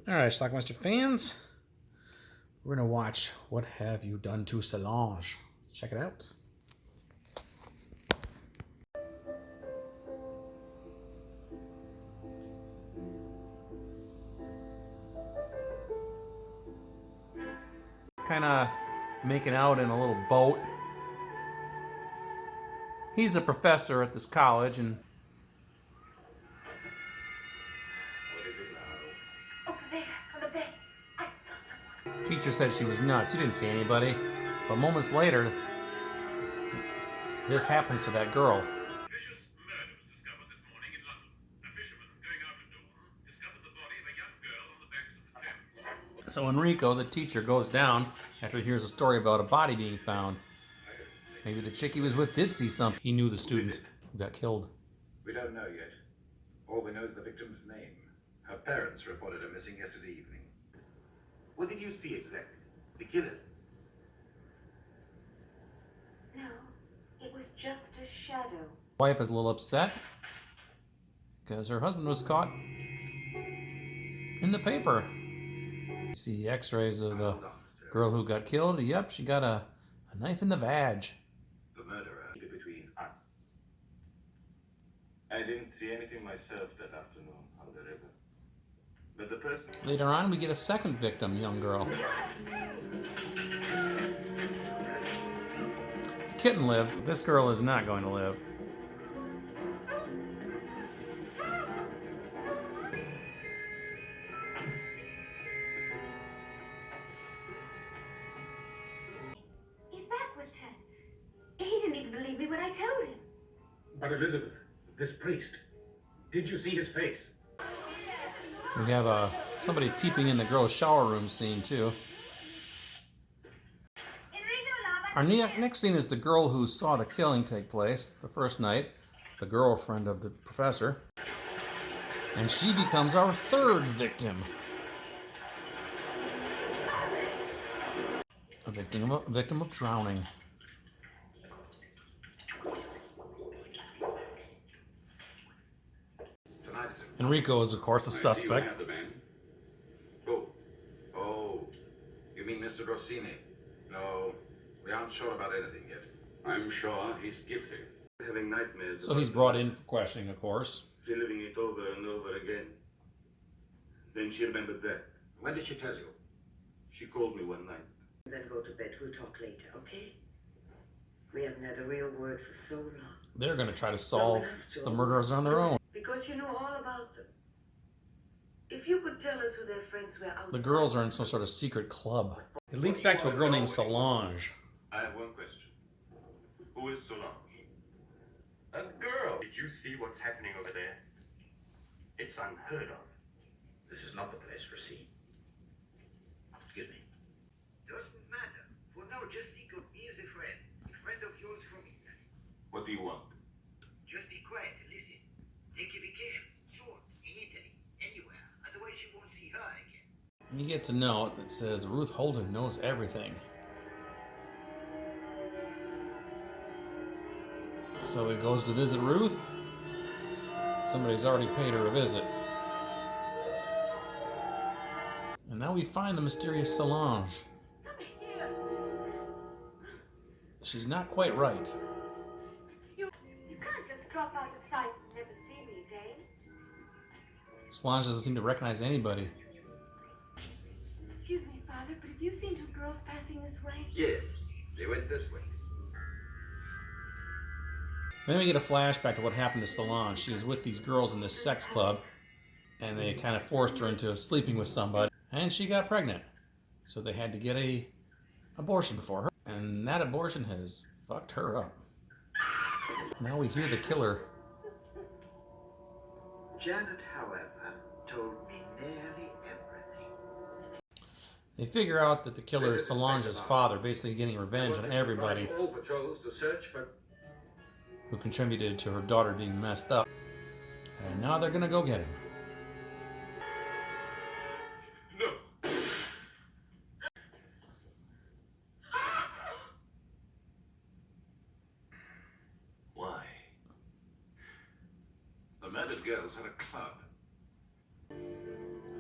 Alright, Schlockmeister fans, we're going to watch What Have You Done to Solange? Check it out. Kind of making out in a little boat. He's a professor at this college, and teacher said she was nuts. She didn't see anybody. But moments later, this happens to that girl. So Enrico, the teacher, goes down after he hears a story about a body being found. Maybe the chick he was with did see something. He knew the student who got killed. We don't know yet. All we know is the victim's name. Her parents reported her missing yesterday evening. What did you see exactly? The killer? No, it was just a shadow. Wife is a little upset because her husband was caught in the paper. You see the x-rays of the girl who got killed. Yep, she got a knife in the vag. The murderer between us. I didn't see anything myself that afternoon on the river. But the person... Later on, we get a second victim, young girl. The kitten lived. This girl is not going to live. But Elizabeth, this priest, did you see his face? We have somebody peeping in the girl's shower room scene too. Our next scene is the girl who saw the killing take place the first night, the girlfriend of the professor. And she becomes our third victim. A victim of drowning. Enrico is, of course, a suspect. Oh, you mean Mr. Rossini? No, we aren't sure about anything yet. I'm sure he's guilty. Having nightmares. So he's brought in for questioning, of course. Reliving it over and over again. Then she remembered that. When did she tell you? She called me one night. Then go to bed. We'll talk later, okay? We haven't had a real word for so long. They're going to try to solve the murders on their own. Because you know all about them. If you could tell us who their friends were out. The girls are in some sort of secret club. It leads back to a girl named Solange. I have one question. Who is Solange? A girl. Did you see what's happening over there? It's unheard of. This is not the place for scene. Excuse me. Doesn't matter. For now, just think of me as a friend. A friend of yours from Italy. What do you want? Just be quiet and listen. Take care, short, in Italy, anywhere. Otherwise you won't see her again. He gets a note that says Ruth Holden knows everything. So he goes to visit Ruth. Somebody's already paid her a visit. And now we find the mysterious Solange. She's not quite right. You can't just drop out of sight and never see me again. Solange doesn't seem to recognize anybody. Excuse me, Father, but have you seen two girls passing this way? Yes, they went this way. Then we get a flashback to what happened to Solange. She was with these girls in this sex club, and they kind of forced her into sleeping with somebody, and she got pregnant. So they had to get a abortion for her, and that abortion has fucked her up. Now we hear the killer. Janet, however, told me nearly everything. They figure out that the killer is Solange's father, basically getting revenge on everybody All patrols to search for... who contributed to her daughter being messed up. And now they're gonna go get him. No. Why? The murdered girls had a club.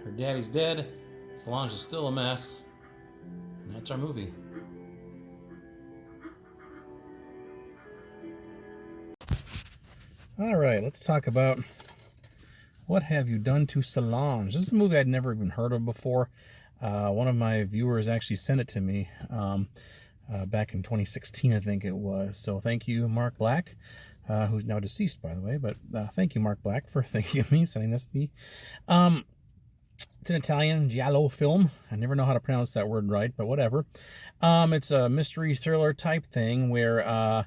Her daddy's dead. Solange is still a mess. And that's our movie. All right, let's talk about What Have You Done to Solange? This is a movie I'd never even heard of before. One of my viewers actually sent it to me back in 2016, I think it was. So thank you, Mark Black, who's now deceased, by the way. But thank you, Mark Black, for thinking of me, sending this to me. It's an Italian giallo film. I never know how to pronounce that word right, but whatever. It's a mystery thriller type thing where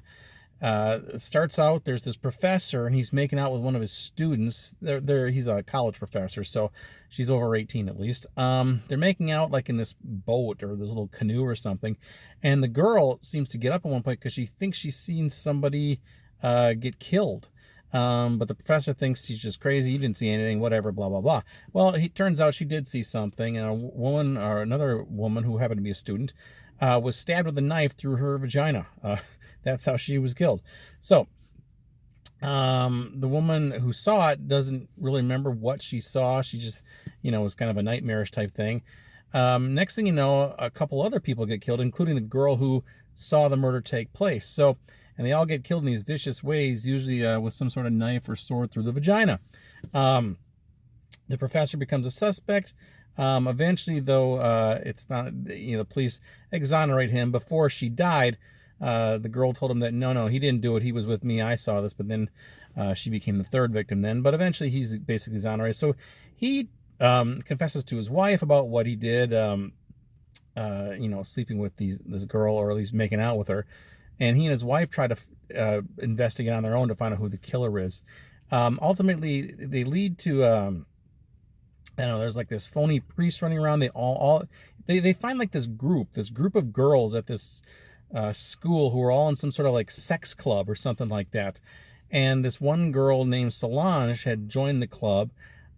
it starts out, there's this professor, and he's making out with one of his students. He's a college professor, so she's over 18 at least. They're making out like in this boat or this little canoe or something, and the girl seems to get up at one point because she thinks she's seen somebody get killed. But the professor thinks she's just crazy. You didn't see anything, whatever, blah, blah, blah. Well, it turns out she did see something, and a woman, or another woman who happened to be a student, was stabbed with a knife through her vagina. That's how she was killed. So, the woman who saw it doesn't really remember what she saw. She just, it was kind of a nightmarish type thing. Next thing you know, a couple other people get killed, including the girl who saw the murder take place. So, and they all get killed in these vicious ways, usually with some sort of knife or sword through the vagina. The professor becomes a suspect. Eventually, though, it's not, the police exonerate him. Before she died, the girl told him that, no, he didn't do it. He was with me. I saw this. But then she became the third victim then. But eventually, he's basically exonerated. So he confesses to his wife about what he did, sleeping with this girl, or at least making out with her. And he and his wife try to investigate on their own to find out who the killer is. Ultimately, they lead to, I don't know, there's like this phony priest running around. They find like this group of girls at this school who are all in some sort of like sex club or something like that. And this one girl named Solange had joined the club,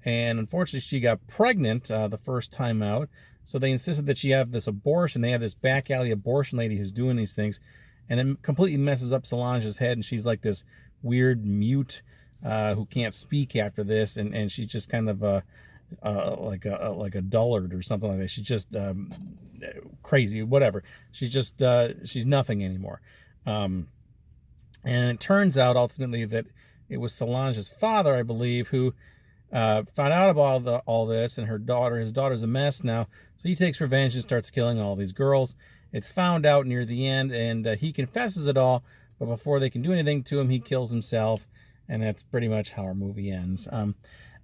and unfortunately she got pregnant the first time out. So they insisted that she have this abortion. They have this back alley abortion lady who's doing these things. And it completely messes up Solange's head, and she's like this weird mute who can't speak after this, and she's just kind of like a dullard or something like that. She's just crazy, whatever. She's nothing anymore. And it turns out ultimately that it was Solange's father, I believe, who found out about all this, and his daughter's a mess now. So he takes revenge and starts killing all these girls. It's found out near the end, and he confesses it all, but before they can do anything to him, he kills himself, and that's pretty much how our movie ends.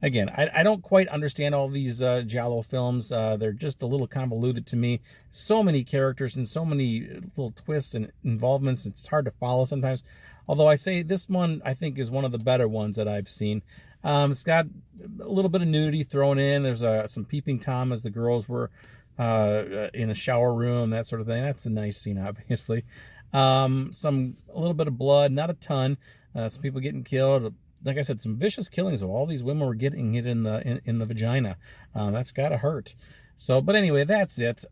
Again, I don't quite understand all these giallo films. They're just a little convoluted to me. So many characters and so many little twists and involvements, it's hard to follow sometimes. Although I say this one, I think, is one of the better ones that I've seen. It's got a little bit of nudity thrown in. There's some peeping Tom as the girls were in a shower room, that sort of thing. That's a nice scene, obviously. A little bit of blood, not a ton. Some people getting killed. Like I said, some vicious killings of all these women were getting hit in the vagina. That's gotta hurt. So, but anyway, that's it.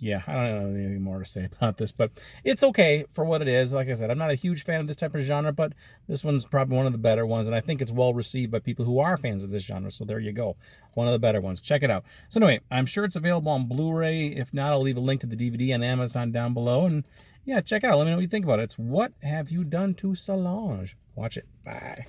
Yeah, I don't know anything more to say about this, but it's okay for what it is. Like I said, I'm not a huge fan of this type of genre, but this one's probably one of the better ones, and I think it's well received by people who are fans of this genre. So there you go, one of the better ones. Check it out. So anyway, I'm sure it's available on Blu-ray. If not, I'll leave a link to the DVD on Amazon down below, and yeah, check it out. Let me know what you think about it. It's What Have You Done to Solange? Watch it. Bye.